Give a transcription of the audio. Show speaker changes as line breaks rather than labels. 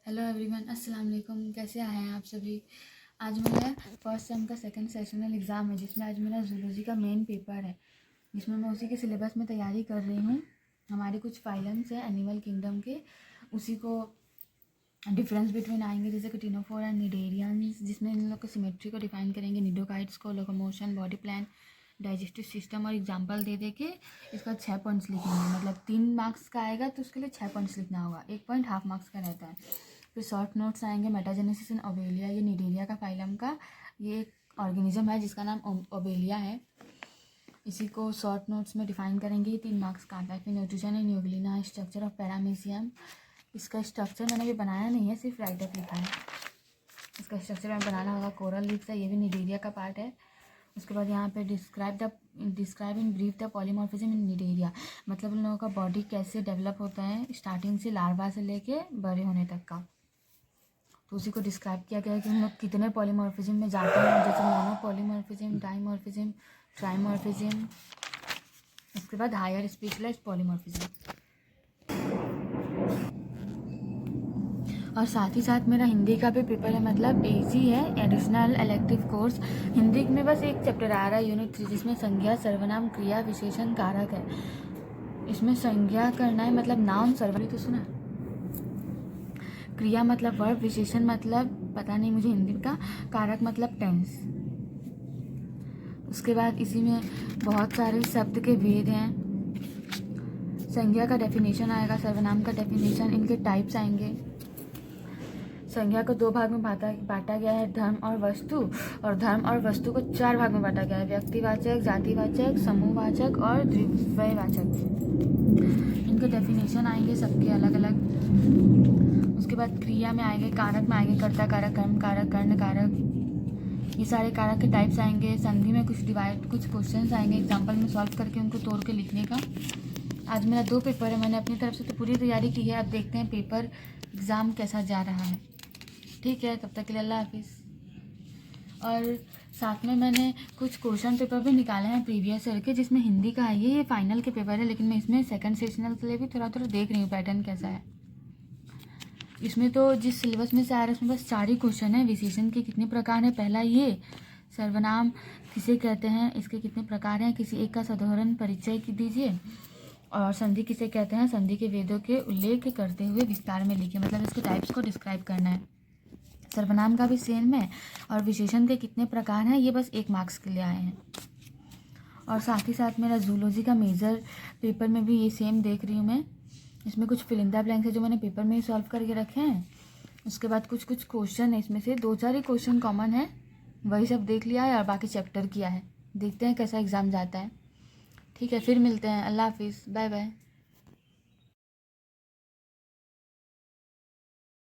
Hello everyone, अस्सलाम वालेकुम। कैसे आए हैं आप सभी। आज मेरा फर्स्ट सेम का सेकंड सेशनल एग्ज़ाम है, जिसमें आज मेरा जूलॉजी का मेन पेपर है, जिसमें मैं उसी के सिलेबस में तैयारी कर रही हूँ। हमारे कुछ फाइलम्स हैं एनिमल किंगडम के, उसी को डिफरेंस बिटवीन आएंगे, जैसे कि टिनोफोर एंड निडेरियंस, जिसमें इन लोग को सिमेट्री को डिफाइन करेंगे, निडोकाइट्स को, locomotion, body plan, digestive system और एग्जाम्पल दे के इसका 6 पॉइंट्स लिखेंगे। मतलब 3 मार्क्स का आएगा तो उसके लिए 6 पॉइंट्स लिखना होगा, 1 पॉइंट हाफ मार्क्स का रहता है। फिर शॉर्ट नोट्स आएंगे, मेटाजेनेसिस इन ओबेलिया, ये निडेरिया का फाइलम का ये एक ऑर्गेनिज्म है जिसका नाम ओबेलिया है। इसी को शॉर्ट नोट्स में डिफाइन करेंगे, ये 3 मार्क्स का आता है। फिर nutrition in Euglena, structure of paramecium, इसका स्ट्रक्चर मैंने अभी बनाया नहीं है, सिर्फ राइट अप लिखा है। इसका स्ट्रक्चर में बनाना होगा। कोरल लीव्स है, ये भी निडेरिया का पार्ट है। उसके बाद यहाँ पे describe in brief the polymorphism in Cnidaria, मतलब उन लोगों का बॉडी कैसे डेवलप होता है स्टार्टिंग से, लार्वा से लेके बड़े होने तक का। तो उसी को डिस्क्राइब किया गया है कि हम लोग कितने पॉलीमॉर्फिज्म में जाते हैं, जैसे मोनोपॉलीमॉर्फिज्म, डाइमॉर्फिज्म, ट्राइमॉर्फिज्म। उसके बाद हायर स्पेशलाइज्ड पॉलीमॉर्फिज्म। और साथ ही साथ मेरा हिंदी का भी पेपर है, मतलब इजी है, एडिशनल इलेक्टिव कोर्स। हिंदी में बस एक चैप्टर आ रहा है, यूनिट 3, जिसमें संज्ञा, सर्वनाम, क्रिया, विशेषण, कारक है। इसमें संज्ञा करना है, मतलब नाउन, सर्वनाम तो सुना, क्रिया मतलब वर्ब, विशेषण मतलब पता नहीं मुझे हिंदी का, कारक मतलब टेंस। उसके बाद इसी में बहुत सारे शब्द के भेद हैं। संज्ञा का डेफिनेशन आएगा, सर्वनाम का डेफिनेशन, इनके टाइप्स आएंगे। संज्ञा को 2 भाग में बांटा गया है, धर्म और वस्तु, और धर्म और वस्तु को 4 भाग में बांटा गया है, व्यक्तिवाचक, जातिवाचक, समूहवाचक और द्वितीयवाचक। इनके डेफिनेशन आएंगे सबके अलग अलग। उसके बाद क्रिया में आएंगे, कारक में आएंगे, कर्ता कारक, कर्म कारक, कर्ण कारक, ये सारे कारक के टाइप्स आएंगे। संधि में कुछ क्वेश्चंस आएंगे, एग्जाम्पल में सॉल्व करके उनको तोड़ के लिखने का। आज मेरा 2 पेपर है, मैंने अपनी तरफ से तो पूरी तैयारी की है। अब देखते हैं पेपर एग्ज़ाम कैसा जा रहा है। ठीक है, तब तक के लिए अल्लाह हाफिज़। और साथ में मैंने कुछ क्वेश्चन पेपर भी निकाले हैं प्रीवियस ईयर के, जिसमें हिंदी का है, ये फाइनल के पेपर है, लेकिन मैं इसमें सेकंड सेशनल के लिए भी थोड़ा देख रही हूँ पैटर्न कैसा है। इसमें तो जिस सिलेबस में से आ रहा है उसमें बस 4 ही क्वेश्चन है। विशेषण के कितने प्रकार हैं, पहला ये, सर्वनाम किसे कहते हैं, इसके कितने प्रकार हैं, किसी एक का साधारण परिचय दीजिए, और संधि किसे कहते हैं, संधि के वेदों के उल्लेख करते हुए विस्तार में लिखिए, मतलब इसके टाइप्स को डिस्क्राइब करना है। सर्वनाम का भी सेम है, और विशेषण के कितने प्रकार हैं, ये बस 1 मार्क्स के लिए आए हैं। और साथ ही साथ मेरा जूलॉजी का मेजर पेपर में भी ये सेम देख रही हूँ मैं। इसमें कुछ फिल इन द ब्लैंक्स है जो मैंने पेपर में ही सॉल्व करके रखे हैं। उसके बाद कुछ क्वेश्चन है, इसमें से 2-4 ही क्वेश्चन कॉमन है, वही सब देख लिया है, और बाकी चैप्टर किया है। देखते हैं कैसा एग्ज़ाम जाता है। ठीक है, फिर मिलते हैं। अल्लाह हाफिज़, बाय बाय।